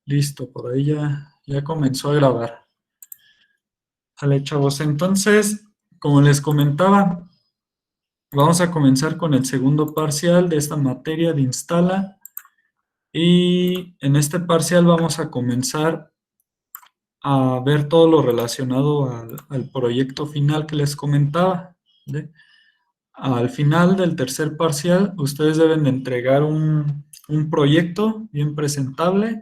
Listo, por ahí ya comenzó a grabar. Vale, chavos, entonces, como les comentaba, vamos a comenzar con el segundo parcial de esta materia de Instala. Y en este parcial vamos a comenzar a ver todo lo relacionado al proyecto final que les comentaba, ¿vale? Al final del tercer parcial, ustedes deben de entregar un proyecto bien presentable.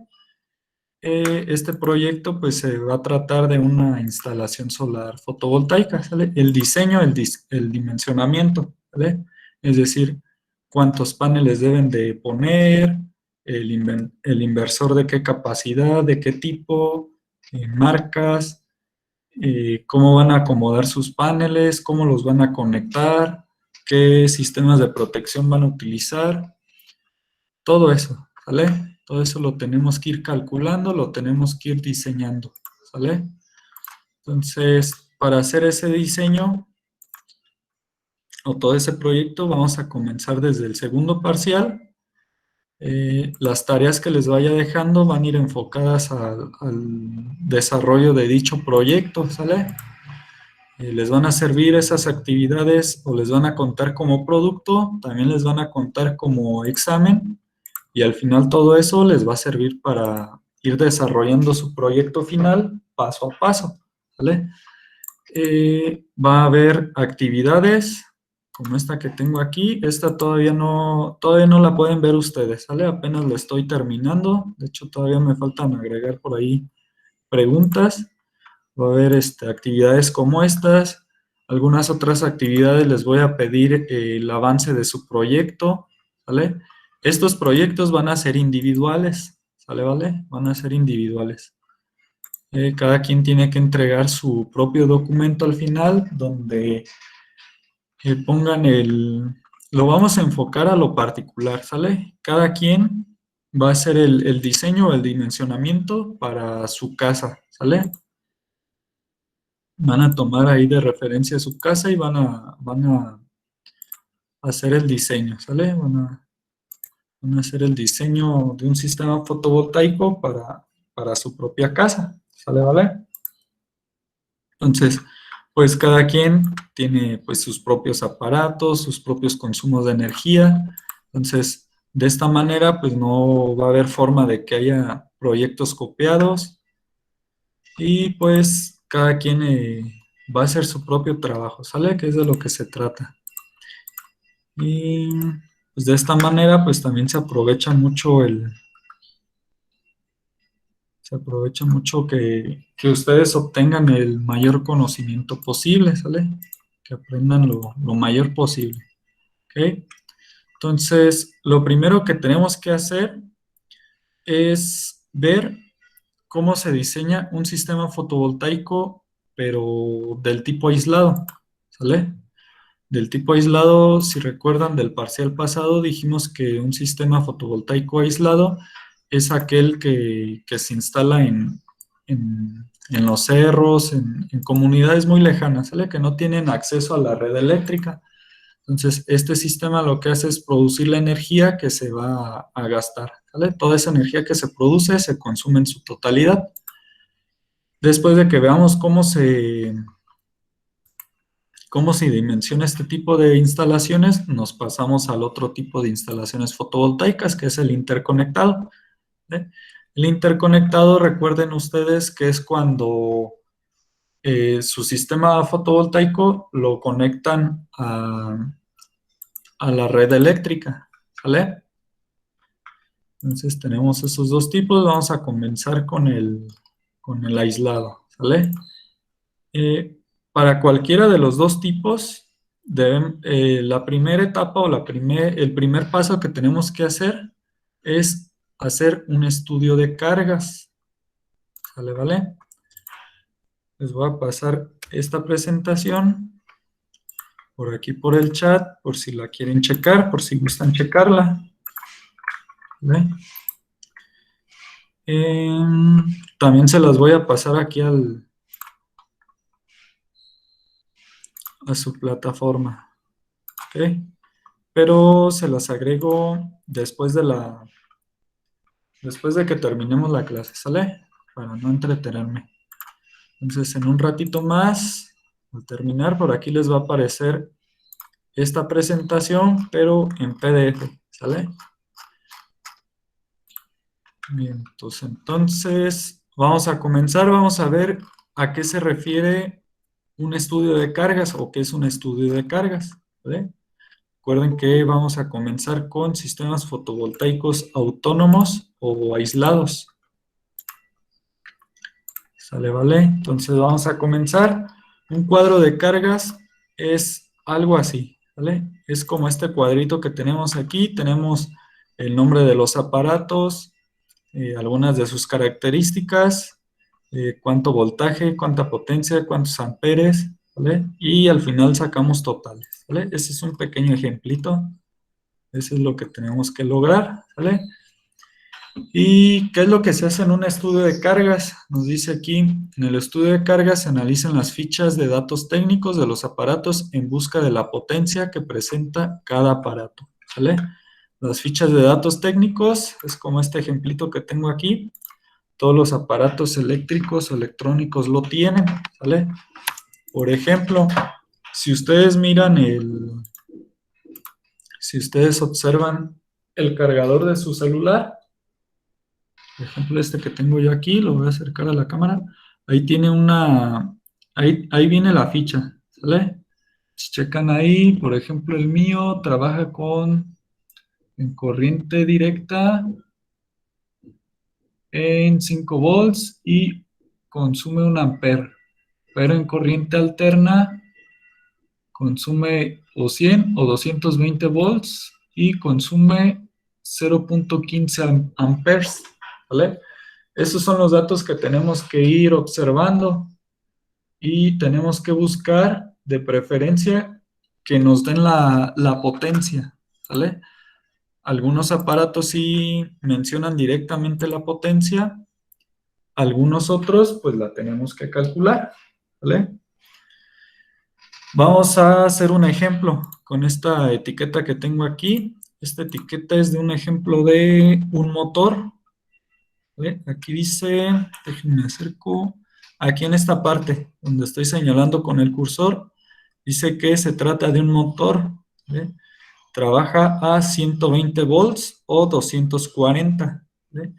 Este proyecto pues se va a tratar de una instalación solar fotovoltaica, ¿sale? El diseño, el dimensionamiento, ¿vale? Es decir, cuántos paneles deben de poner, el inversor de qué capacidad, de qué tipo, marcas, cómo van a acomodar sus paneles, cómo los van a conectar, qué sistemas de protección van a utilizar, todo eso, ¿sale? Todo eso lo tenemos que ir calculando, lo tenemos que ir diseñando, ¿sale? Entonces, para hacer ese diseño o todo ese proyecto, vamos a comenzar desde el segundo parcial. Las tareas que les vaya dejando van a ir enfocadas al desarrollo de dicho proyecto, ¿sale? Les van a servir esas actividades o les van a contar como producto, también les van a contar como examen y al final todo eso les va a servir para ir desarrollando su proyecto final paso a paso, ¿vale? Va a haber actividades como esta que tengo aquí. Esta todavía no la pueden ver ustedes, ¿sale? Apenas la estoy terminando. De hecho, todavía me faltan agregar por ahí preguntas. Va a haber actividades como estas. Algunas otras actividades les voy a pedir el avance de su proyecto, ¿vale? Estos proyectos van a ser individuales, ¿sale? ¿Vale? Van a ser individuales. Cada quien tiene que entregar su propio documento al final, donde pongan lo vamos a enfocar a lo particular, ¿sale? Cada quien va a hacer el diseño o el dimensionamiento para su casa, ¿sale? Van a tomar ahí de referencia su casa y van a hacer el diseño, ¿sale? Van a hacer el diseño de un sistema fotovoltaico para su propia casa, ¿sale? ¿Vale? Entonces, pues cada quien tiene pues sus propios aparatos, sus propios consumos de energía. Entonces, de esta manera, pues no va a haber forma de que haya proyectos copiados y pues cada quien va a hacer su propio trabajo, ¿sale? Que es de lo que se trata. Y pues de esta manera, pues también se aprovecha mucho que ustedes obtengan el mayor conocimiento posible, ¿sale? Que aprendan lo mayor posible, ¿ok? Entonces, lo primero que tenemos que hacer es ver cómo se diseña un sistema fotovoltaico, pero del tipo aislado, ¿sale? Del tipo aislado, si recuerdan del parcial pasado, dijimos que un sistema fotovoltaico aislado es aquel que se instala en los cerros, en comunidades muy lejanas, ¿sale? Que no tienen acceso a la red eléctrica. Entonces, este sistema lo que hace es producir la energía que se va a gastar, ¿sale? Toda esa energía que se produce se consume en su totalidad. Después de que veamos cómo se dimensiona este tipo de instalaciones, nos pasamos al otro tipo de instalaciones fotovoltaicas, que es el interconectado, ¿eh? El interconectado, recuerden ustedes que es cuando su sistema fotovoltaico lo conectan a la red eléctrica, ¿vale? Entonces tenemos esos dos tipos, vamos a comenzar con el aislado, ¿sale? Para cualquiera de los dos tipos, la primera etapa o el primer paso que tenemos que hacer es hacer un estudio de cargas. ¿Sale? ¿Vale? Les voy a pasar esta presentación por aquí por el chat, por si la quieren checar, por si gustan checarla. ¿Vale? También se las voy a pasar aquí a su plataforma. ¿Ok? Pero se las agrego después después de que terminemos la clase, ¿sale? Para no entretenerme. Entonces, en un ratito más, al terminar, por aquí les va a aparecer esta presentación, pero en PDF, ¿sale? Bien, entonces vamos a comenzar, vamos a ver a qué se refiere un estudio de cargas o qué es un estudio de cargas, ¿vale? Recuerden que vamos a comenzar con sistemas fotovoltaicos autónomos o aislados. ¿Sale, vale? Entonces vamos a comenzar. Un cuadro de cargas es algo así, ¿vale? Es como este cuadrito que tenemos aquí. Tenemos el nombre de los aparatos, algunas de sus características, cuánto voltaje, cuánta potencia, cuántos amperes, ¿vale? Y al final sacamos totales, ¿vale? Ese es un pequeño ejemplito. Eso es lo que tenemos que lograr, ¿vale? ¿Y qué es lo que se hace en un estudio de cargas? Nos dice aquí, en el estudio de cargas se analizan las fichas de datos técnicos de los aparatos en busca de la potencia que presenta cada aparato, ¿vale? Las fichas de datos técnicos es como este ejemplito que tengo aquí. Todos los aparatos eléctricos o electrónicos lo tienen, ¿vale? Por ejemplo, si ustedes miran si ustedes observan el cargador de su celular, por ejemplo, este que tengo yo aquí, lo voy a acercar a la cámara. Ahí tiene ahí viene la ficha, ¿sale? Si checan ahí, por ejemplo, el mío trabaja en corriente directa en 5 volts y consume 1 amper. Pero en corriente alterna consume o 100 o 220 volts y consume 0.15 amperes, ¿vale? Esos son los datos que tenemos que ir observando y tenemos que buscar de preferencia que nos den la potencia, ¿vale? Algunos aparatos sí mencionan directamente la potencia, algunos otros pues la tenemos que calcular, ¿vale? Vamos a hacer un ejemplo con esta etiqueta que tengo aquí. Esta etiqueta es de un ejemplo de un motor, ¿vale? Aquí dice, déjenme acerco, aquí en esta parte donde estoy señalando con el cursor, dice que se trata de un motor, ¿vale? Trabaja a 120 volts o 240, ¿vale?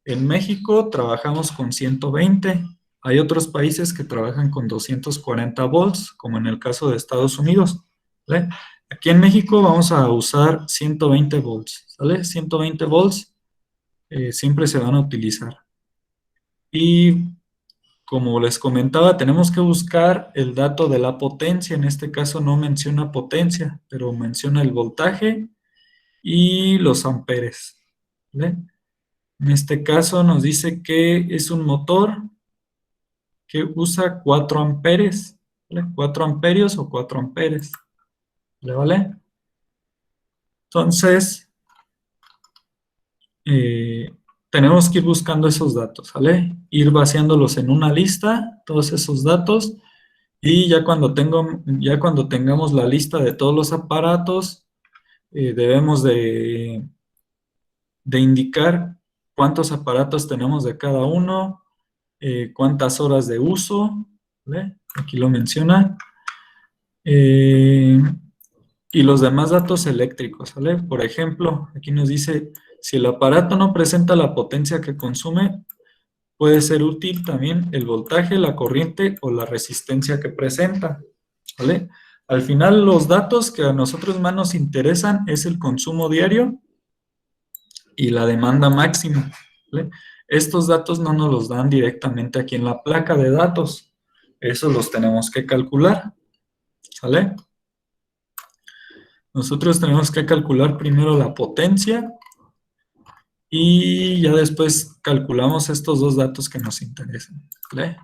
En México trabajamos con 120. Hay otros países que trabajan con 240 volts, como en el caso de Estados Unidos, ¿vale? Aquí en México vamos a usar 120 volts, ¿sale? 120 volts siempre se van a utilizar. Y como les comentaba, tenemos que buscar el dato de la potencia. En este caso no menciona potencia, pero menciona el voltaje y los amperes, ¿vale? En este caso nos dice que es un motor que usa 4 amperes, ¿vale? 4 amperios o 4 amperes, ¿vale? Entonces, eh, tenemos que ir buscando esos datos, ¿vale? Ir vaciándolos en una lista, todos esos datos, y ya cuando tengamos la lista de todos los aparatos, debemos de indicar cuántos aparatos tenemos de cada uno, cuántas horas de uso, ¿vale? Aquí lo menciona, eh, y los demás datos eléctricos, ¿vale? Por ejemplo, aquí nos dice, si el aparato no presenta la potencia que consume, puede ser útil también el voltaje, la corriente o la resistencia que presenta, ¿vale? Al final, los datos que a nosotros más nos interesan es el consumo diario y la demanda máxima, ¿vale? Estos datos no nos los dan directamente aquí en la placa de datos, esos los tenemos que calcular, ¿sale? Nosotros tenemos que calcular primero la potencia y ya después calculamos estos dos datos que nos interesan, ¿vale?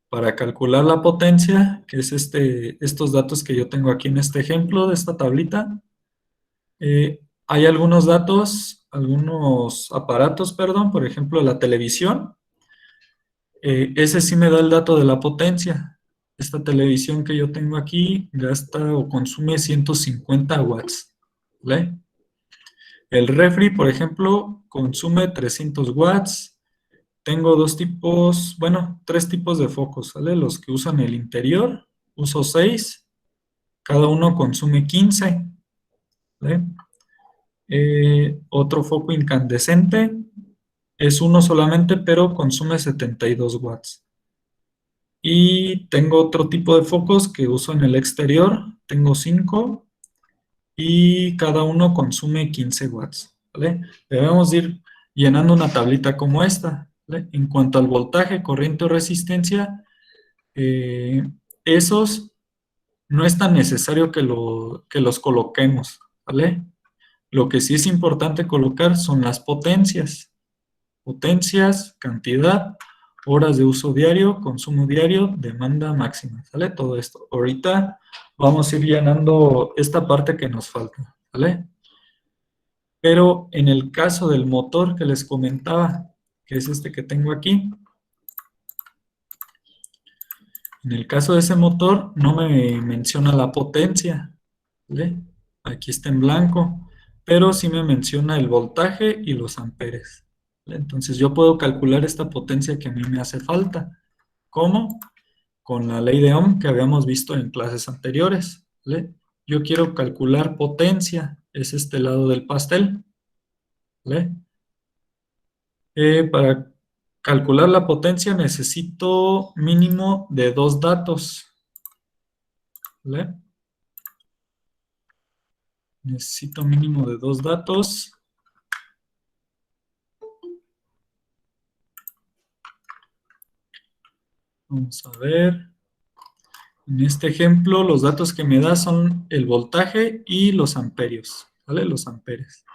Para calcular la potencia, que es estos datos que yo tengo aquí en este ejemplo de esta tablita, hay algunos datos, algunos aparatos, perdón, por ejemplo, la televisión, ese sí me da el dato de la potencia. Esta televisión que yo tengo aquí gasta o consume 150 watts, ¿vale? El refri, por ejemplo, consume 300 watts. Tengo dos tipos, bueno, tres tipos de focos, ¿sale? Los que usan el interior, uso 6, cada uno consume 15, ¿vale? Otro foco incandescente es uno solamente, pero consume 72 watts. Y tengo otro tipo de focos que uso en el exterior, tengo 5 y cada uno consume 15 watts, ¿vale? Debemos ir llenando una tablita como esta, ¿vale? En cuanto al voltaje, corriente o resistencia, eh, esos no es tan necesario que los coloquemos, ¿vale? Lo que sí es importante colocar son las potencias. Potencias, cantidad, horas de uso diario, consumo diario, demanda máxima, ¿sale? Todo esto. Ahorita vamos a ir llenando esta parte que nos falta, ¿vale? Pero en el caso del motor que les comentaba, que es este que tengo aquí, en el caso de ese motor no me menciona la potencia, ¿vale? Aquí está en blanco, pero sí me menciona el voltaje y los amperes, ¿vale? Entonces yo puedo calcular esta potencia que a mí me hace falta. ¿Cómo? Con la ley de Ohm que habíamos visto en clases anteriores, ¿vale? Yo quiero calcular potencia, es este lado del pastel, ¿vale? Para calcular la potencia necesito mínimo de dos datos, ¿vale? Necesito mínimo de dos datos. Vamos a ver. En este ejemplo, los datos que me da son el voltaje y los amperios, ¿vale? Los amperes.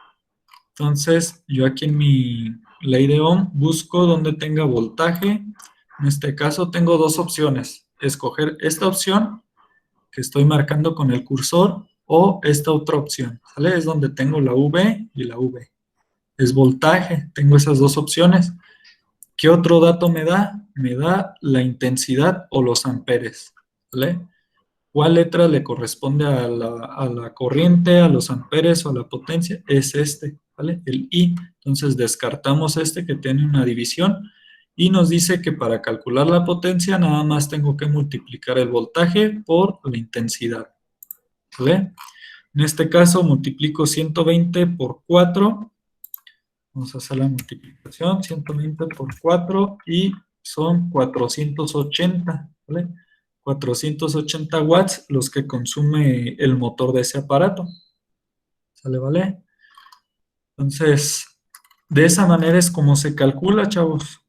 Entonces, yo aquí en mi ley de Ohm busco donde tenga voltaje. En este caso tengo dos opciones. Escoger esta opción que estoy marcando con el cursor o esta otra opción, ¿vale? Es donde tengo la V y la V. Es voltaje, tengo esas dos opciones. ¿Qué otro dato me da? Me da la intensidad o los amperes, ¿vale? ¿Cuál letra le corresponde a la corriente, a los amperes o a la potencia? Es este, ¿vale? El I. Entonces descartamos este que tiene una división y nos dice que para calcular la potencia nada más tengo que multiplicar el voltaje por la intensidad, ¿vale? En este caso multiplico 120 por 4. Vamos a hacer la multiplicación, 120 por 4 y son 480, ¿vale? 480 watts los que consume el motor de ese aparato. ¿Sale, vale? Entonces, de esa manera es como se calcula, chavos.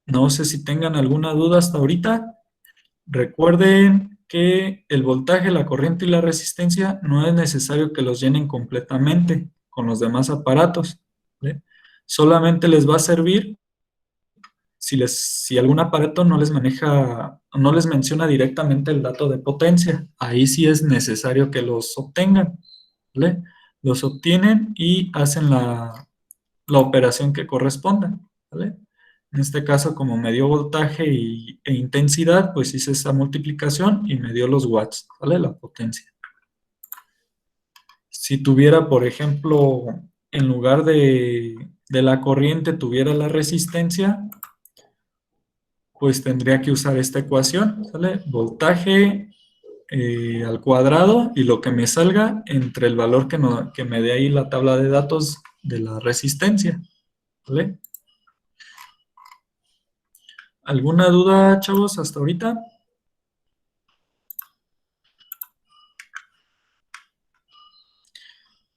No sé si tengan alguna duda hasta ahorita. Recuerden que el voltaje, la corriente y la resistencia no es necesario que los llenen completamente con los demás aparatos, ¿vale? Solamente les va a servir si algún aparato no les maneja, no les menciona directamente el dato de potencia. Ahí sí es necesario que los obtengan, ¿vale? Los obtienen y hacen la operación que corresponda, ¿vale? En este caso, como me dio voltaje e intensidad, pues hice esa multiplicación y me dio los watts, ¿vale? La potencia. Si tuviera, por ejemplo, en lugar de la corriente, tuviera la resistencia, pues tendría que usar esta ecuación, ¿sale? Voltaje al cuadrado y lo que me salga entre el valor que me dé ahí la tabla de datos de la resistencia, ¿vale? ¿Alguna duda, chavos, hasta ahorita?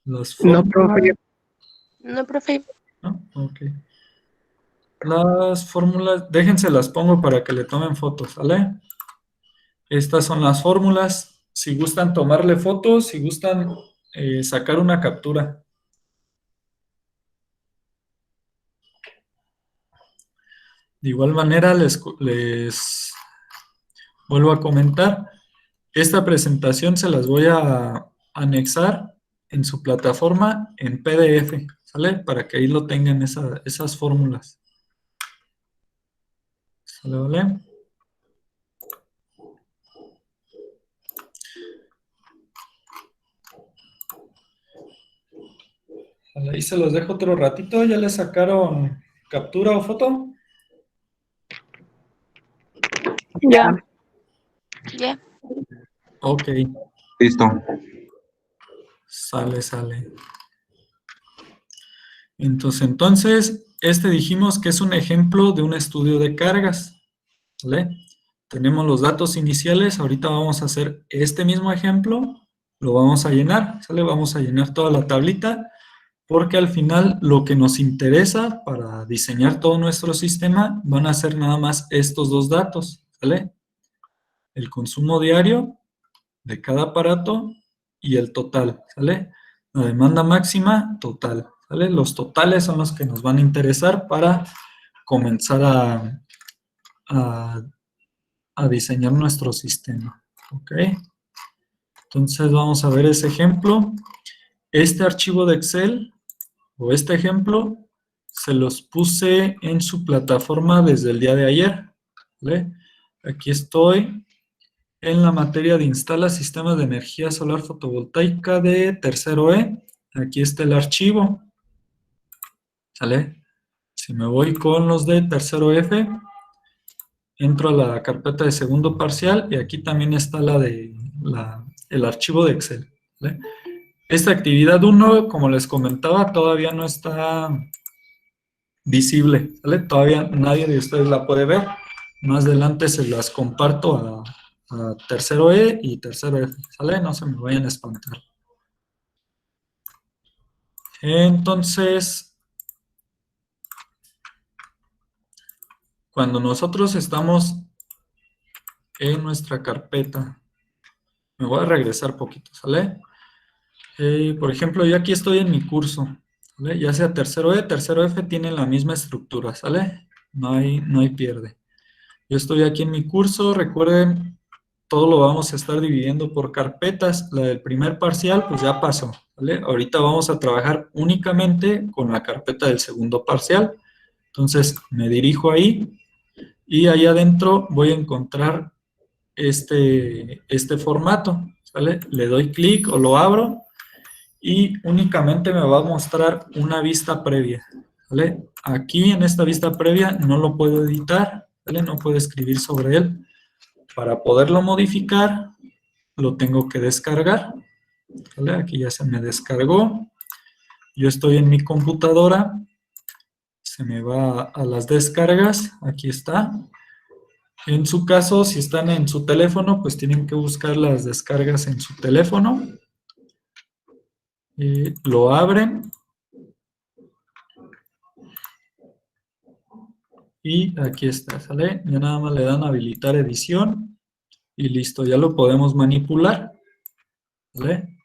Las No, profe. fórmulas, No, profe. ¿no? Ok. Las fórmulas, déjense las pongo para que le tomen fotos, ¿vale? Estas son las fórmulas. Si gustan tomarle fotos, si gustan sacar una captura. De igual manera, les vuelvo a comentar, esta presentación se las voy a anexar en su plataforma en PDF, ¿sale? Para que ahí lo tengan esas fórmulas. ¿Sale, vale? Ahí se los dejo otro ratito. ¿Ya le sacaron captura o foto? Ya. Ya. Ok, Listo. sale. Entonces, este dijimos que es un ejemplo de un estudio de cargas, ¿vale? Tenemos los datos iniciales, ahorita vamos a hacer este mismo ejemplo, lo vamos a llenar, ¿sale? Vamos a llenar toda la tablita, porque al final lo que nos interesa para diseñar todo nuestro sistema van a ser nada más estos dos datos, ¿sale? El consumo diario de cada aparato y el total, ¿sale? La demanda máxima total, ¿sale? Los totales son los que nos van a interesar para comenzar a diseñar nuestro sistema, ¿ok? Entonces vamos a ver ese ejemplo. Este archivo de Excel o este ejemplo se los puse en su plataforma desde el día de ayer, ¿vale? Aquí estoy en la materia de instala sistemas de energía solar fotovoltaica de tercero E. Aquí está el archivo, ¿sale? Si me voy con los de tercero F, entro a la carpeta de segundo parcial y aquí también está el archivo de Excel, ¿vale? Esta actividad 1, como les comentaba, todavía no está visible, ¿vale? Todavía nadie de ustedes la puede ver. Más adelante se las comparto a tercero E y tercero F, ¿sale? No se me vayan a espantar. Entonces, cuando nosotros estamos en nuestra carpeta, me voy a regresar poquito, ¿sale? Por ejemplo, yo aquí estoy en mi curso, ¿vale? Ya sea tercero E, tercero F, tienen la misma estructura, ¿sale? No hay pierde. Yo estoy aquí en mi curso, recuerden, todo lo vamos a estar dividiendo por carpetas. La del primer parcial, pues ya pasó, ¿vale? Ahorita vamos a trabajar únicamente con la carpeta del segundo parcial. Entonces, me dirijo ahí y ahí adentro voy a encontrar este formato, ¿vale? Le doy clic o lo abro y únicamente me va a mostrar una vista previa, ¿vale? Aquí en esta vista previa no lo puedo editar, ¿vale? No puedo escribir sobre él. Para poderlo modificar, lo tengo que descargar, ¿vale? Aquí ya se me descargó. Yo estoy en mi computadora, se me va a las descargas, aquí está. En su caso, si están en su teléfono, pues tienen que buscar las descargas en su teléfono. Lo abren. Y aquí está, ¿sale? Ya nada más le dan a habilitar edición y listo, ya lo podemos manipular, ¿vale?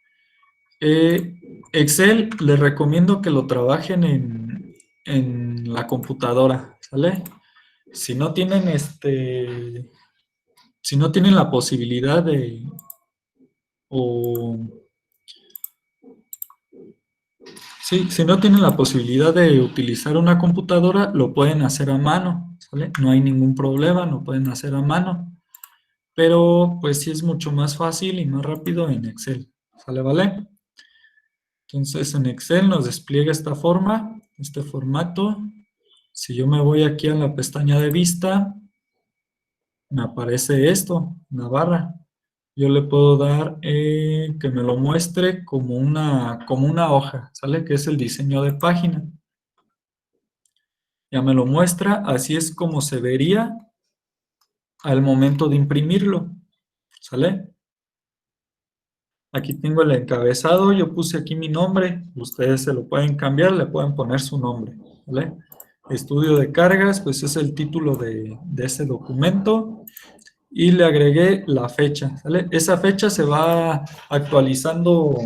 Excel, les recomiendo que lo trabajen en la computadora, ¿sale? Si no tienen si no tienen la posibilidad o sí, si no tienen la posibilidad de utilizar una computadora, lo pueden hacer a mano, ¿sale? No hay ningún problema, lo pueden hacer a mano, pero pues sí es mucho más fácil y más rápido en Excel, ¿sale? ¿Vale? Entonces en Excel nos despliega esta forma, este formato. Si yo me voy aquí a la pestaña de vista, me aparece esto, una barra. Yo le puedo dar que me lo muestre como una hoja, ¿sale? Que es el diseño de página. Ya me lo muestra, así es como se vería al momento de imprimirlo, ¿sale? Aquí tengo el encabezado, yo puse aquí mi nombre, ustedes se lo pueden cambiar, le pueden poner su nombre, ¿vale? Estudio de cargas, pues es el título de ese documento y le agregué la fecha, ¿vale? Esa fecha se va actualizando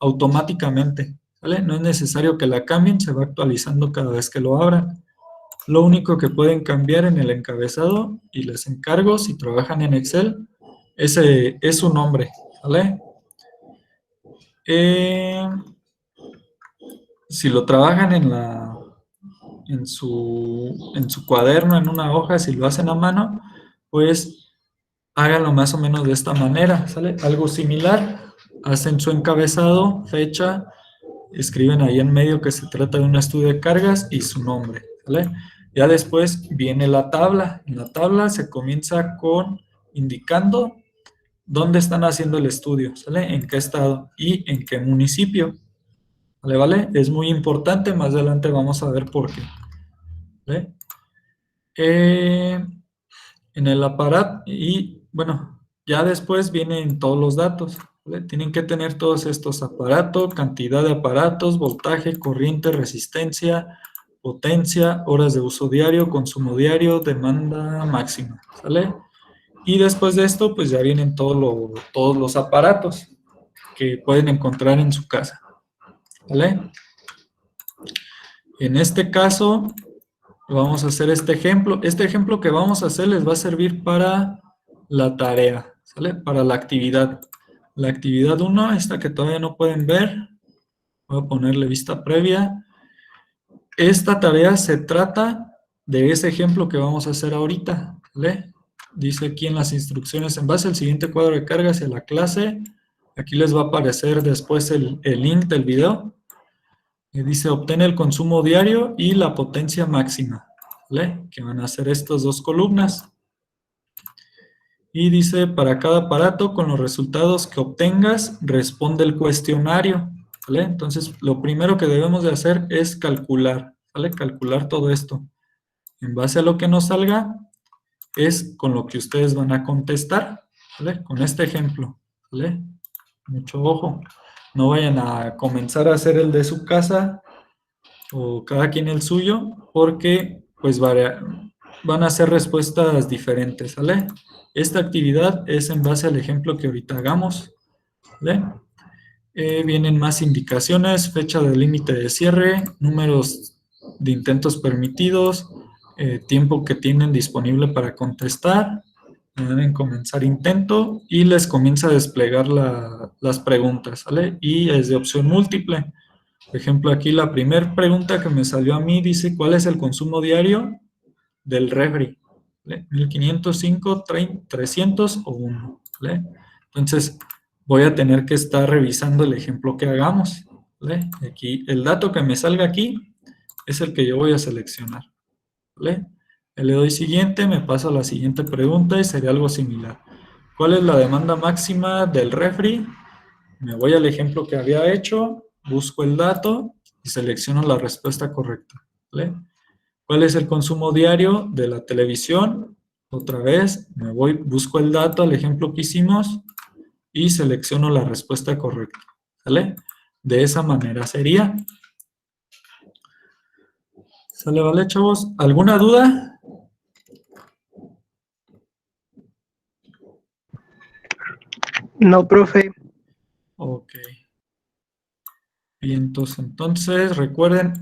automáticamente, ¿vale? No es necesario que la cambien, se va actualizando cada vez que lo abran. Lo único que pueden cambiar en el encabezado, y les encargo, si trabajan en Excel, ese es su nombre, ¿vale? Si lo trabajan en su cuaderno, en una hoja, si lo hacen a mano, pues háganlo más o menos de esta manera, ¿sale? Algo similar, hacen su encabezado, fecha, escriben ahí en medio que se trata de un estudio de cargas y su nombre, ¿vale? Ya después viene la tabla. En la tabla se comienza con indicando dónde están haciendo el estudio, ¿sale? En qué estado y en qué municipio, ¿vale? ¿Vale? Es muy importante, más adelante vamos a ver por qué, ¿vale? En el aparato y, bueno, ya después vienen todos los datos, ¿vale? Tienen que tener todos estos aparatos, cantidad de aparatos, voltaje, corriente, resistencia, potencia, horas de uso diario, consumo diario, demanda máxima, ¿sale? Y después de esto, pues ya vienen todos los aparatos que pueden encontrar en su casa, ¿vale? En este caso, vamos a hacer este ejemplo. Este ejemplo que vamos a hacer les va a servir para la tarea, ¿sale? Para la actividad. La actividad 1, esta que todavía no pueden ver, voy a ponerle vista previa. Esta tarea se trata de ese ejemplo que vamos a hacer ahorita, ¿vale? Dice aquí en las instrucciones, en base al siguiente cuadro de carga hacia la clase, aquí les va a aparecer después el link del video. Dice, obtén el consumo diario y la potencia máxima, ¿vale? Que van a ser estas dos columnas. Y dice, para cada aparato, con los resultados que obtengas, responde el cuestionario, ¿vale? Entonces, lo primero que debemos de hacer es calcular, ¿vale? Calcular todo esto. En base a lo que nos salga, es con lo que ustedes van a contestar, ¿vale? Con este ejemplo, ¿vale? Mucho ojo. No vayan a comenzar a hacer el de su casa o cada quien el suyo, porque pues van a ser respuestas diferentes, ¿vale? Esta actividad es en base al ejemplo que ahorita hagamos, ¿vale? Vienen más indicaciones, fecha de límite de cierre, números de intentos permitidos, tiempo que tienen disponible para contestar, deben comenzar intento y les comienza a desplegar las preguntas, ¿vale? Y es de opción múltiple. Por ejemplo, aquí la primera pregunta que me salió a mí dice, ¿cuál es el consumo diario del refri? ¿Vale? 1505, 300 o 1, ¿vale? Entonces, voy a tener que estar revisando el ejemplo que hagamos, ¿vale? Aquí, el dato que me salga aquí es el que yo voy a seleccionar, ¿vale? Le doy siguiente, me paso a la siguiente pregunta y sería algo similar. ¿Cuál es la demanda máxima del refri? Me voy al ejemplo que había hecho, busco el dato y selecciono la respuesta correcta, ¿vale? ¿Cuál es el consumo diario de la televisión? Otra vez, me voy, busco el dato al ejemplo que hicimos y selecciono la respuesta correcta, ¿vale? De esa manera sería. ¿Sale, vale, chavos? ¿Alguna duda? No, profe. Ok. Bien, entonces recuerden,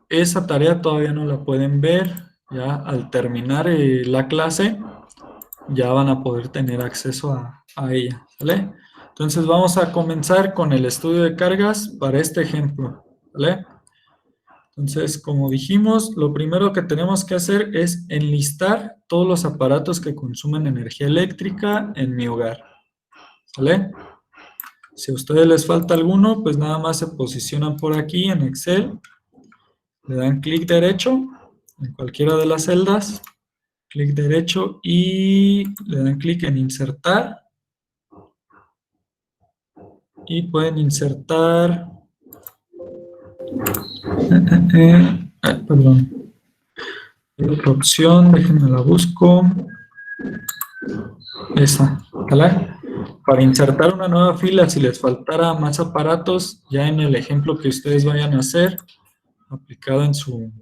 esa tarea todavía no la pueden ver. Ya al terminar la clase, ya van a poder tener acceso a ella, ¿vale? Entonces vamos a comenzar con el estudio de cargas para este ejemplo, ¿vale? Entonces, como dijimos, lo primero que tenemos que hacer es enlistar todos los aparatos que consumen energía eléctrica en mi hogar, ¿vale? Si a ustedes les falta alguno, pues nada más se posicionan por aquí en Excel, le dan clic derecho en cualquiera de las celdas, clic derecho y le dan clic en insertar y pueden insertar, perdón, otra opción, déjenme la busco, esa, ¿vale? Para insertar una nueva fila, si les faltara más aparatos, ya en el ejemplo que ustedes vayan a hacer, aplicado en su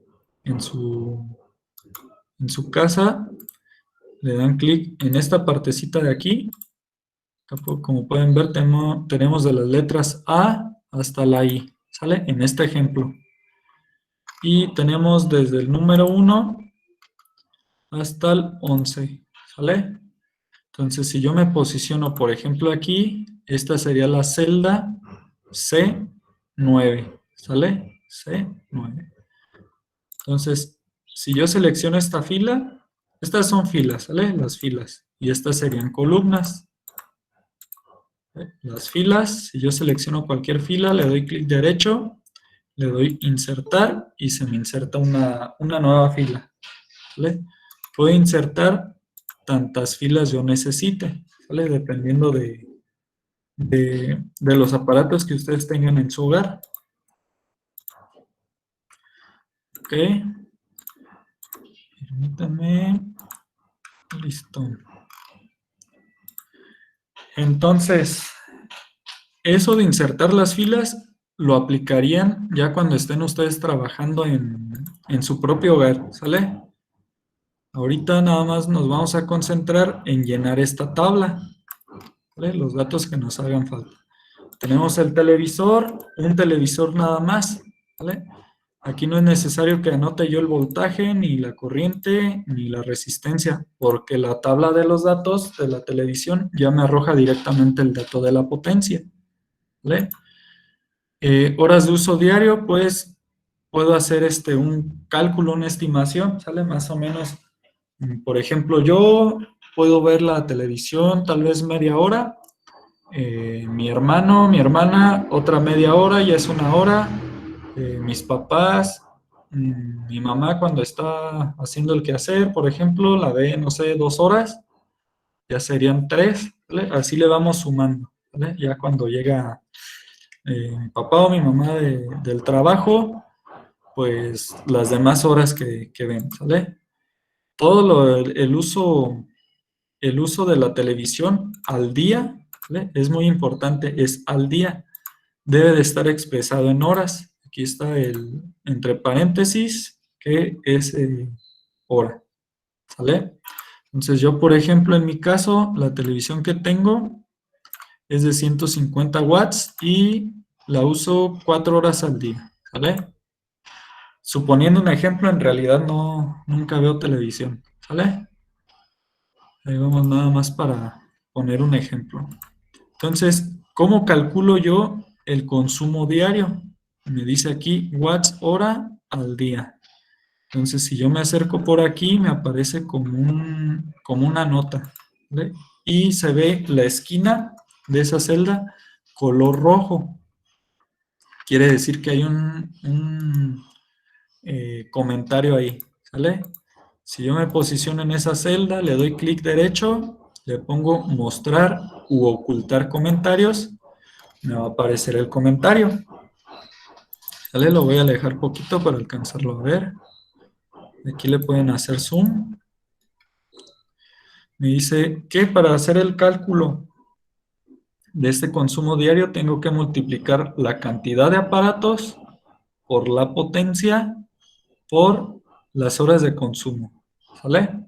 casa, le dan clic en esta partecita de aquí. Como pueden ver, tenemos de las letras A hasta la I, ¿sale? En este ejemplo. Y tenemos desde el número 1 hasta el 11, ¿sale? Entonces, si yo me posiciono, por ejemplo, aquí, esta sería la celda C9, ¿sale? C9. Entonces, si yo selecciono esta fila, estas son filas, ¿sale? Las filas. Y estas serían columnas. Las filas, si yo selecciono cualquier fila, le doy clic derecho le doy insertar y se me inserta una nueva fila, ¿vale? Puedo insertar tantas filas yo necesite, ¿vale? Dependiendo de los aparatos que ustedes tengan en su hogar. Ok. Permítanme. Listo. Entonces, eso de insertar las filas lo aplicarían ya cuando estén ustedes trabajando en su propio hogar, ¿sale? Ahorita nada más nos vamos a concentrar en llenar esta tabla, ¿vale? Los datos que nos hagan falta. Tenemos el televisor, un televisor nada más, ¿vale? Aquí no es necesario que anote yo el voltaje, ni la corriente, ni la resistencia, porque la tabla de los datos de la televisión ya me arroja directamente el dato de la potencia, ¿vale? Horas de uso diario, pues puedo hacer un cálculo, una estimación, ¿sale? Más o menos, por ejemplo, yo puedo ver la televisión tal vez media hora, mi hermano, mi hermana, otra media hora, ya es una hora, mis papás, mi mamá cuando está haciendo el quehacer, por ejemplo, la ve, no sé, 2 horas, ya serían 3, ¿vale? Así le vamos sumando, ¿vale? Ya cuando llega mi papá o mi mamá del trabajo, pues las demás horas que ven, ¿sale? Todo el uso de la televisión al día, ¿vale? Es muy importante, es al día. Debe de estar expresado en horas. Aquí está entre paréntesis, que es hora, ¿sale? Entonces yo, por ejemplo, en mi caso, la televisión que tengo es de 150 watts y la uso 4 horas al día, ¿sale? Suponiendo un ejemplo, en realidad nunca veo televisión, ¿sale? Ahí vamos nada más para poner un ejemplo. Entonces, ¿cómo calculo yo el consumo diario? Me dice aquí watts hora al día. Entonces, si yo me acerco por aquí, me aparece como una nota, ¿vale? Y se ve la esquina de esa celda color rojo. Quiere decir que hay un comentario ahí, ¿sale? Si yo me posiciono en esa celda, le doy clic derecho, le pongo mostrar u ocultar comentarios, me va a aparecer el comentario. ¿Sale? Lo voy a alejar poquito para alcanzarlo a ver. Aquí le pueden hacer zoom. Me dice que para hacer el cálculo de este consumo diario tengo que multiplicar la cantidad de aparatos por la potencia por las horas de consumo. ¿Sale?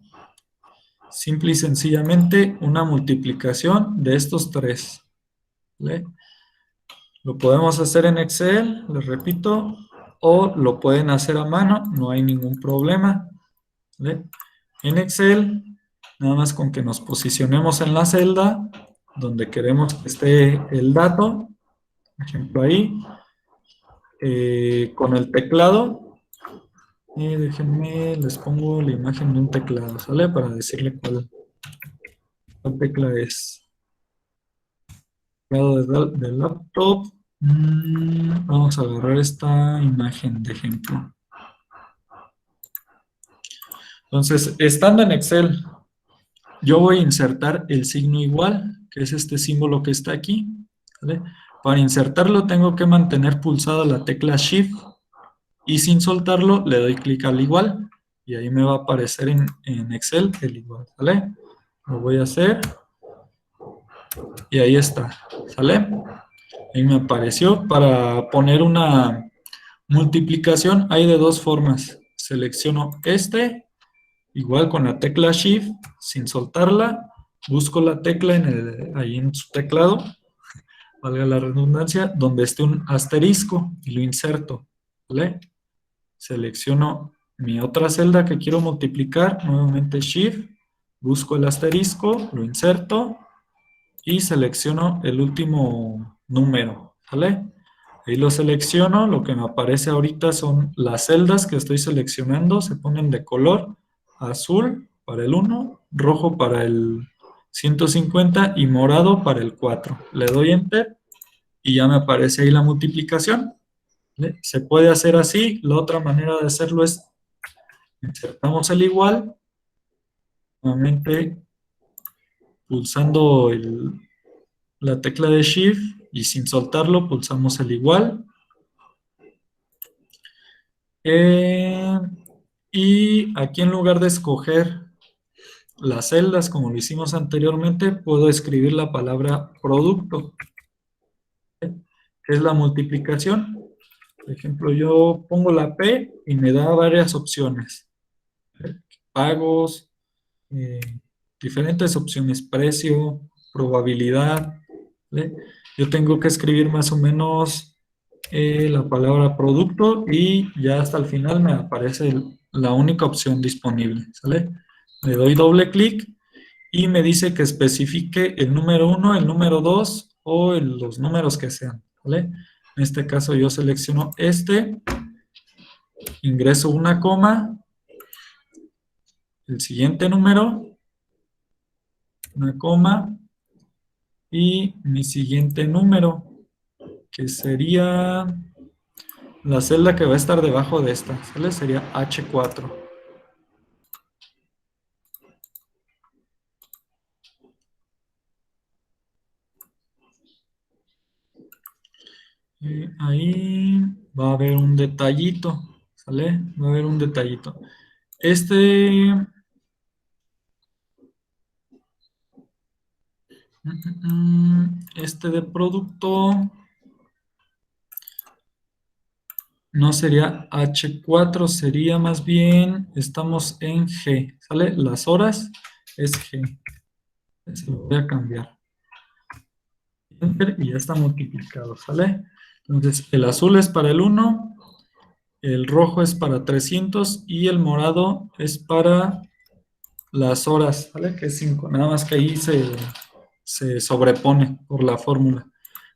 Simple y sencillamente una multiplicación de estos tres. ¿Vale? Lo podemos hacer en Excel, les repito, o lo pueden hacer a mano, no hay ningún problema. ¿Vale? En Excel, nada más con que nos posicionemos en la celda donde queremos que esté el dato, por ejemplo ahí, con el teclado. Déjenme, les pongo la imagen de un teclado, ¿sale? Para decirle cuál tecla es. Teclado del laptop. Vamos a agarrar esta imagen de ejemplo. Entonces, estando en Excel, yo voy a insertar el signo igual, que es este símbolo que está aquí, ¿vale? Para insertarlo tengo que mantener pulsada la tecla Shift y sin soltarlo le doy clic al igual y ahí me va a aparecer en Excel el igual, ¿vale? Lo voy a hacer y ahí está, ¿sale? Ahí me apareció. Para poner una multiplicación hay de dos formas. Selecciono igual con la tecla Shift, sin soltarla, busco la tecla ahí en su teclado, valga la redundancia, donde esté un asterisco y lo inserto, ¿vale? Selecciono mi otra celda que quiero multiplicar, nuevamente Shift, busco el asterisco, lo inserto y selecciono el último número, ¿vale? Ahí lo selecciono, lo que me aparece ahorita son las celdas que estoy seleccionando, se ponen de color azul para el 1, rojo para el 150 y morado para el 4. Le doy Enter y ya me aparece ahí la multiplicación. ¿vale? Se puede hacer así. La otra manera de hacerlo es insertamos el igual, nuevamente pulsando la tecla de Shift y sin soltarlo pulsamos el igual. Y aquí en lugar de escoger las celdas como lo hicimos anteriormente, puedo escribir la palabra producto, que es la multiplicación. Por ejemplo, yo pongo la P y me da varias opciones. Pagos, diferentes opciones, precio, probabilidad, ¿vale? Yo tengo que escribir más o menos la palabra producto y ya hasta el final me aparece la única opción disponible, ¿sale? Le doy doble clic y me dice que especifique el número 1, el número 2 o los números que sean, ¿vale? En este caso yo selecciono ingreso una coma, el siguiente número, una coma, y mi siguiente número, que sería la celda que va a estar debajo de esta, ¿sale? Sería H4. Y ahí va a haber un detallito, ¿sale? Va a haber un detallito. Este de producto no sería H4, sería más bien, estamos en G, ¿sale? Las horas es G. Se lo voy a cambiar. Enter y ya está multiplicado, ¿sale? Entonces, el azul es para el 1, el rojo es para 300 y el morado es para las horas, ¿vale? Que es 5. Nada más que ahí se sobrepone por la fórmula.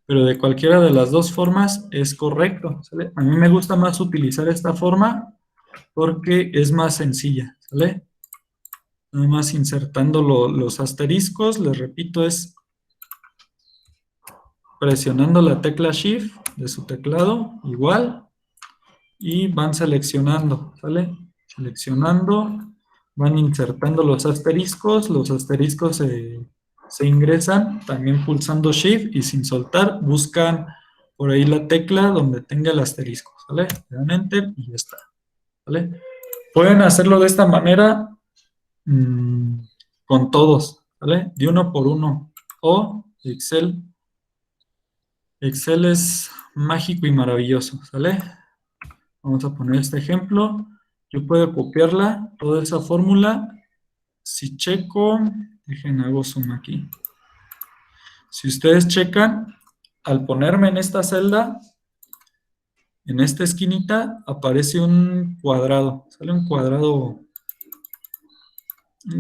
Pero de cualquiera de las dos formas es correcto, ¿sale? A mí me gusta más utilizar esta forma porque es más sencilla, ¿sale? Nada más insertando los asteriscos, les repito, es presionando la tecla Shift de su teclado, igual, y van seleccionando, ¿sale? Seleccionando, van insertando los asteriscos se ingresan también pulsando Shift y sin soltar, buscan por ahí la tecla donde tenga el asterisco, ¿sale? Le dan Enter y ya está, ¿vale? Pueden hacerlo de esta manera con todos, ¿vale? De uno por uno, o Excel es mágico y maravilloso, ¿sale? Vamos a poner este ejemplo. Yo puedo copiarla, toda esa fórmula. Si checo, hago zoom aquí. Si ustedes checan, al ponerme en esta celda, en esta esquinita, aparece un cuadrado. Sale un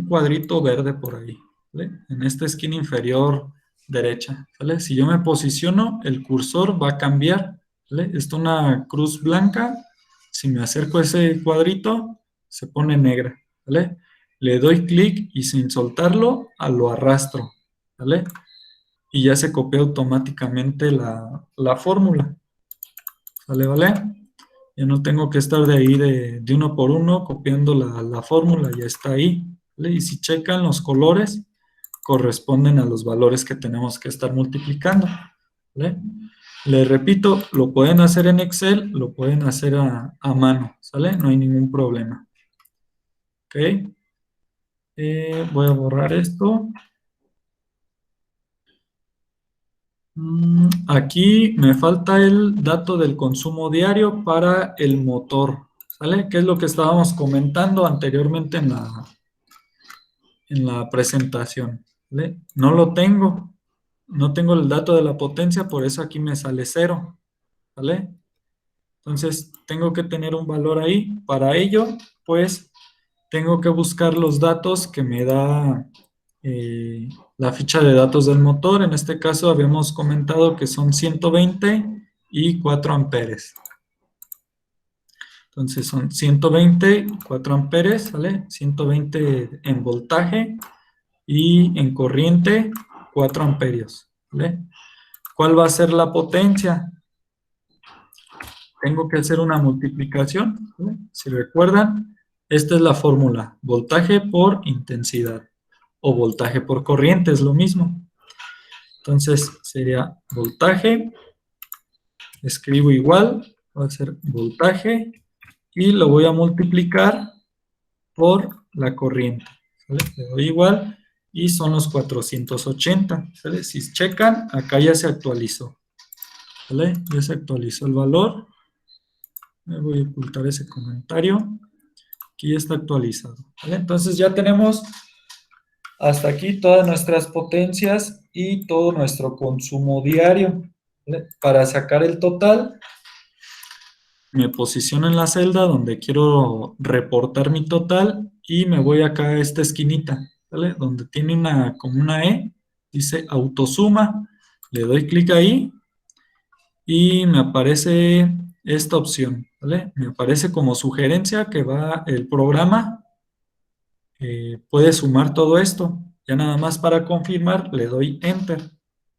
cuadrito verde por ahí, ¿vale? En esta esquina inferior derecha, ¿vale? Si yo me posiciono, el cursor va a cambiar, ¿vale? Está una cruz blanca. Si me acerco a ese cuadrito, se pone negra, ¿vale? Le doy clic y sin soltarlo, lo arrastro, ¿vale? Y ya se copia automáticamente la fórmula, ¿vale? Ya no tengo que estar de ahí de uno por uno copiando la fórmula, ya está ahí, ¿vale? Y si checan los colores, corresponden a los valores que tenemos que estar multiplicando, ¿vale? Les repito, lo pueden hacer en Excel, lo pueden hacer a mano, ¿sale? No hay ningún problema. ¿Ok? Voy a borrar esto. Aquí me falta el dato del consumo diario para el motor, ¿sale? Que es lo que estábamos comentando anteriormente en la presentación, ¿vale? No lo tengo, no tengo el dato de la potencia, por eso aquí me sale 0, ¿vale? Entonces, tengo que tener un valor ahí. Para ello, pues, tengo que buscar los datos que me da la ficha de datos del motor. En este caso, habíamos comentado que son 120 y 4 amperes. Entonces, son 120 y 4 amperes, ¿vale? 120 en voltaje y en corriente 4 amperios, ¿vale? ¿Cuál va a ser la potencia? tengo que hacer una multiplicación, ¿vale? Si recuerdan, esta es la fórmula, voltaje por intensidad, o voltaje por corriente, es lo mismo. Entonces, sería voltaje, escribo igual, va a ser voltaje, y lo voy a multiplicar por la corriente, ¿vale? Le doy igual, y son los 480, ¿vale? Si checan, acá ya se actualizó, ¿vale? Ya se actualizó el valor. Me voy a ocultar ese comentario. Aquí ya está actualizado, ¿vale? Entonces ya tenemos hasta aquí todas nuestras potencias y todo nuestro consumo diario, ¿vale? Para sacar el total, me posiciono en la celda donde quiero reportar mi total y me voy acá a esta esquinita, ¿vale? Donde tiene como una E, dice autosuma, le doy clic ahí y me aparece esta opción, ¿vale? Me aparece como sugerencia que va el programa, puede sumar todo esto. Ya nada más para confirmar, le doy Enter,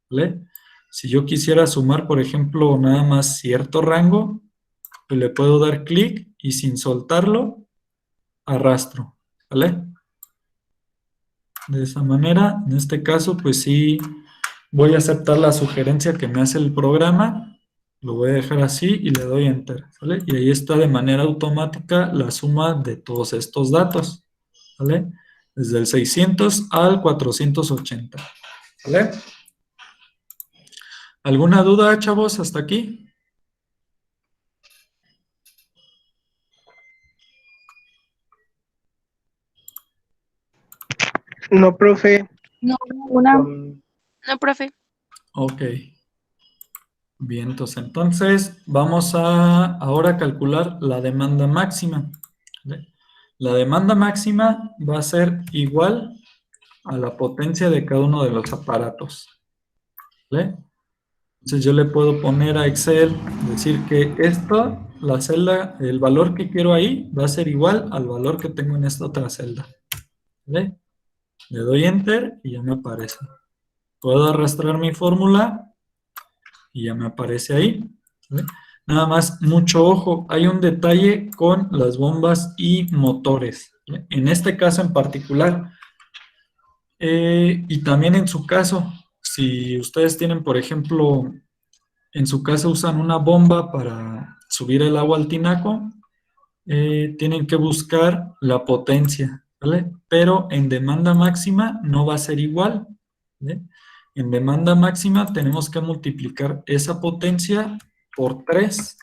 ¿vale? Si yo quisiera sumar, por ejemplo, nada más cierto rango, pues le puedo dar clic y sin soltarlo, arrastro, ¿vale? De esa manera, en este caso, pues sí, voy a aceptar la sugerencia que me hace el programa, lo voy a dejar así y le doy Enter, ¿vale? Y ahí está de manera automática la suma de todos estos datos, ¿vale? Desde el 600 al 480, ¿vale? ¿Alguna duda, chavos, hasta aquí? No, profe. No, no, profe. Ok. Bien, entonces vamos a ahora calcular la demanda máxima, ¿vale? La demanda máxima va a ser igual a la potencia de cada uno de los aparatos, ¿vale? Entonces yo le puedo poner a Excel, decir que esto, la celda, el valor que quiero ahí va a ser igual al valor que tengo en esta otra celda, ¿vale? Le doy Enter y ya me aparece. Puedo arrastrar mi fórmula y ya me aparece ahí, ¿vale? Nada más, mucho ojo, hay un detalle con las bombas y motores, ¿vale? En este caso en particular, y también en su caso, si ustedes tienen, por ejemplo, en su casa usan una bomba para subir el agua al tinaco, tienen que buscar la potencia, ¿vale? Pero en demanda máxima no va a ser igual, ¿vale? En demanda máxima tenemos que multiplicar esa potencia por 3,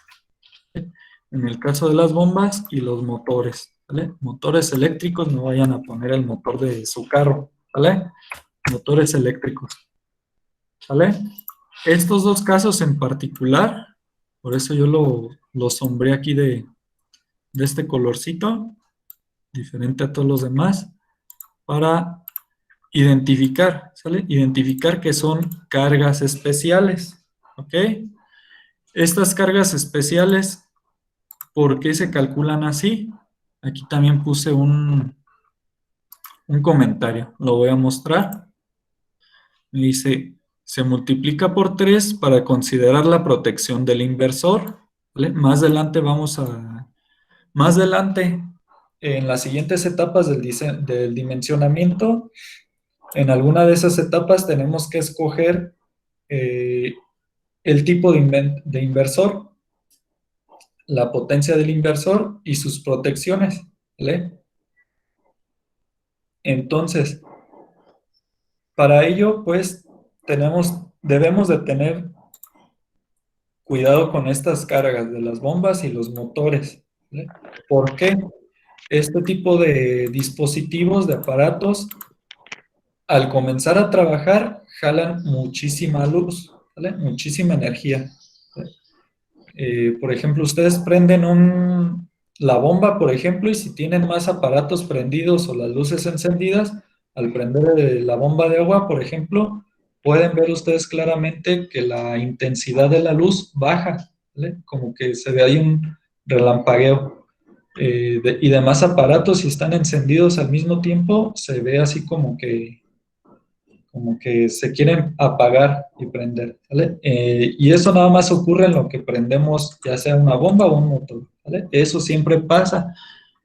¿vale? En el caso de las bombas y los motores, ¿vale? Motores eléctricos, no vayan a poner el motor de su carro, ¿vale? Motores eléctricos, ¿vale? Estos dos casos en particular, por eso yo lo sombré aquí de este colorcito, diferente a todos los demás, para identificar, ¿sale? Identificar que son cargas especiales, ¿ok? Estas cargas especiales, ¿por qué se calculan así? Aquí también puse un comentario, lo voy a mostrar. Me dice, se multiplica por 3 para considerar la protección del inversor, ¿vale? Más adelante, en las siguientes etapas del dimensionamiento, en alguna de esas etapas tenemos que escoger el tipo de inversor, la potencia del inversor y sus protecciones, ¿vale? Entonces, para ello, pues, debemos de tener cuidado con estas cargas de las bombas y los motores, ¿vale? ¿Por qué? Este tipo de dispositivos, de aparatos, al comenzar a trabajar, jalan muchísima luz, ¿vale? Muchísima energía, ¿vale? Por ejemplo, ustedes prenden la bomba, por ejemplo, y si tienen más aparatos prendidos o las luces encendidas, al prender la bomba de agua, por ejemplo, pueden ver ustedes claramente que la intensidad de la luz baja, ¿vale? Como que se ve ahí un relampagueo. Y demás aparatos, si están encendidos al mismo tiempo, se ve así como que como que se quieren apagar y prender, ¿vale? Y eso nada más ocurre en lo que prendemos, ya sea una bomba o un motor, ¿vale? Eso siempre pasa.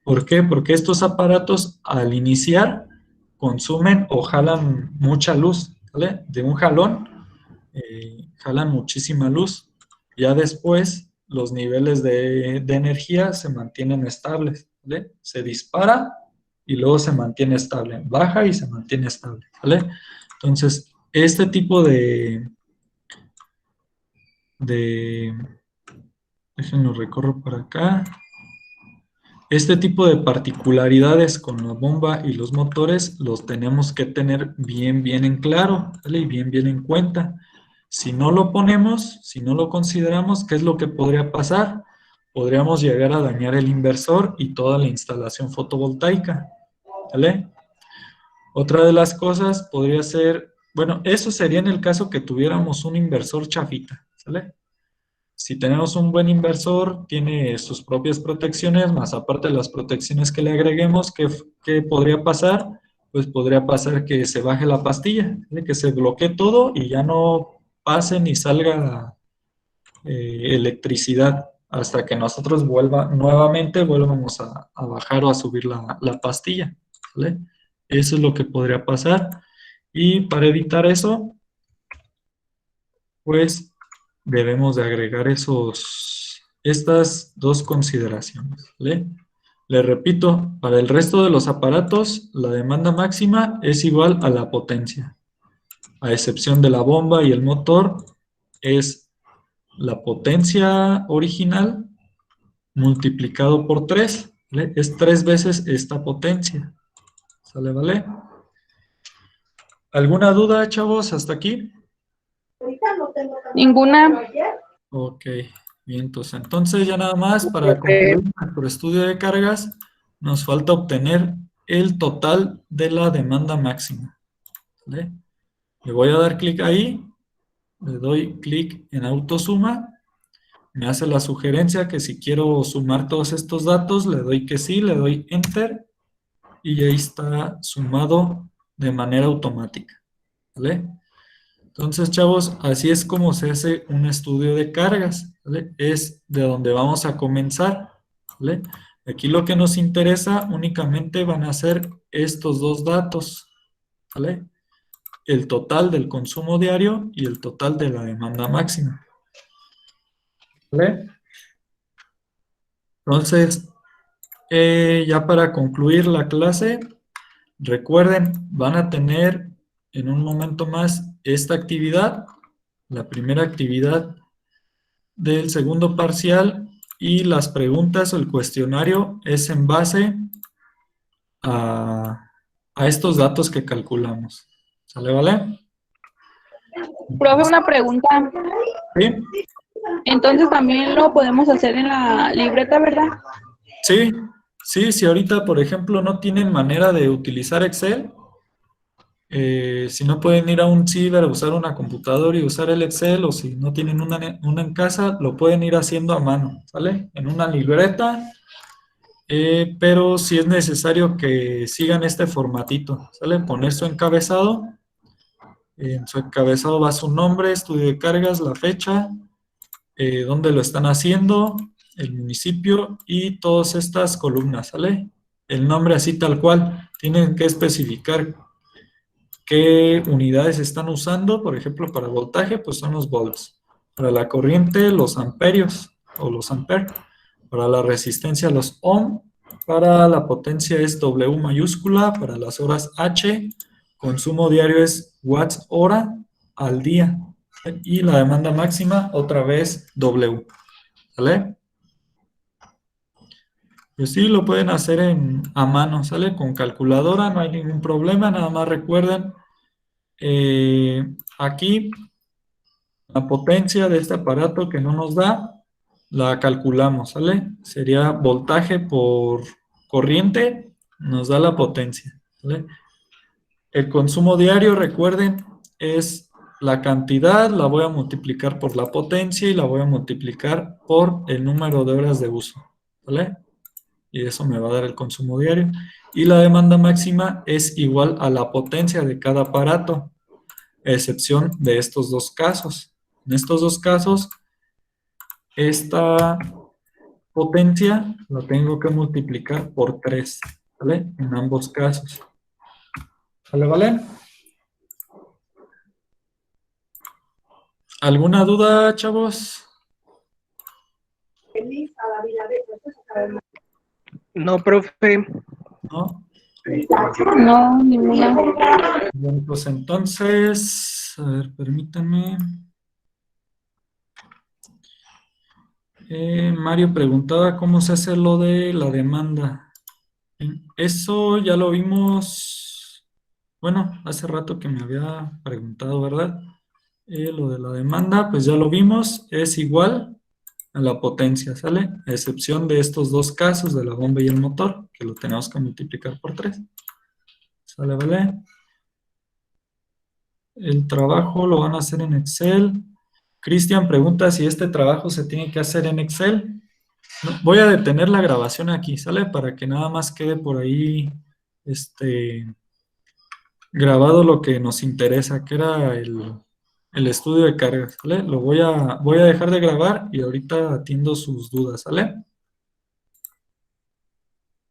¿Por qué? Porque estos aparatos al iniciar consumen o jalan mucha luz, ¿vale? De un jalón jalan muchísima luz. Ya después los niveles de energía se mantienen estables, ¿vale? Se dispara y luego se mantiene estable, baja y se mantiene estable, ¿vale? Entonces, este tipo déjenlo recorro por acá. Este tipo de particularidades con la bomba y los motores los tenemos que tener bien, bien en claro, ¿vale? Y bien, bien en cuenta. Si no lo ponemos, si no lo consideramos, ¿qué es lo que podría pasar? Podríamos llegar a dañar el inversor y toda la instalación fotovoltaica, ¿vale? Otra de las cosas podría ser, bueno, eso sería en el caso que tuviéramos un inversor chafita, ¿vale? Si tenemos un buen inversor, tiene sus propias protecciones, más aparte de las protecciones que le agreguemos, ¿qué podría pasar? Pues podría pasar que se baje la pastilla, ¿vale? Que se bloquee todo y ya no pase ni salga electricidad hasta que nosotros nuevamente vuelvamos a bajar o a subir la pastilla, ¿vale? Eso es lo que podría pasar. Y para evitar eso, pues debemos de agregar estas dos consideraciones, ¿vale? Le repito, para el resto de los aparatos, la demanda máxima es igual a la potencia. A excepción de la bomba y el motor, es la potencia original multiplicado por 3, ¿vale? Es 3 veces esta potencia. ¿Sale, vale? ¿Alguna duda, chavos, hasta aquí? Ninguna. Ok, bien, entonces ya nada más para concluir nuestro estudio de cargas, nos falta obtener el total de la demanda máxima, ¿vale? Le voy a dar clic ahí, le doy clic en autosuma, me hace la sugerencia que si quiero sumar todos estos datos, le doy que sí, le doy enter y ahí está sumado de manera automática, ¿vale? Entonces, chavos, así es como se hace un estudio de cargas, ¿vale? Es de donde vamos a comenzar, ¿vale? Aquí lo que nos interesa únicamente van a ser estos dos datos, ¿vale? El total del consumo diario y el total de la demanda máxima, ¿vale? Entonces, ya para concluir la clase, recuerden, van a tener en un momento más esta actividad, la primera actividad del segundo parcial y las preguntas o el cuestionario es en base a estos datos que calculamos. ¿Sale, vale? Profe, una pregunta. ¿Sí? Entonces también lo podemos hacer en la libreta, ¿verdad? Sí, sí, si ahorita, por ejemplo, no tienen manera de utilizar Excel, si no pueden ir a un ciber a usar una computadora y usar el Excel, o si no tienen una en casa, lo pueden ir haciendo a mano, ¿vale? En una libreta, pero sí es necesario que sigan este formatito, ¿sale? Poner su encabezado, en su encabezado va su nombre, estudio de cargas, la fecha, dónde lo están haciendo, el municipio y todas estas columnas, ¿sale? El nombre así tal cual, tienen que especificar qué unidades están usando, por ejemplo, para voltaje, pues son los volts. Para la corriente, los amperios o los amperes. Para la resistencia, los ohm. Para la potencia es W mayúscula. Para las horas H. Consumo diario es watts hora al día. Y la demanda máxima, otra vez W. ¿Vale? Pues sí, lo pueden hacer a mano, ¿sale? Con calculadora, no hay ningún problema. Nada más recuerden aquí la potencia de este aparato que no nos da, la calculamos, ¿sale? Sería voltaje por corriente, nos da la potencia, ¿sale? El consumo diario, recuerden, es la cantidad, la voy a multiplicar por la potencia y la voy a multiplicar por el número de horas de uso, ¿vale? Y eso me va a dar el consumo diario. Y la demanda máxima es igual a la potencia de cada aparato. excepción de estos dos casos. En estos dos casos, esta potencia la tengo que multiplicar por 3, ¿vale? En ambos casos. ¿Vale? ¿Alguna duda, chavos? No, profe. ¿No? No, ninguna. Bueno, pues entonces, a ver, permítanme. Mario preguntaba cómo se hace lo de la demanda. Eso ya lo vimos, bueno, hace rato que me había preguntado, ¿verdad? Lo de la demanda, pues ya lo vimos, es igual a la potencia, ¿sale? A excepción de estos dos casos de la bomba y el motor, que lo tenemos que multiplicar por 3. ¿Sale, vale? El trabajo lo van a hacer en Excel. Cristian pregunta si este trabajo se tiene que hacer en Excel. No, voy a detener la grabación aquí, ¿sale? Para que nada más quede por ahí grabado lo que nos interesa, que era el estudio de cargas, ¿sale? Voy a dejar de grabar y ahorita atiendo sus dudas, ¿sale?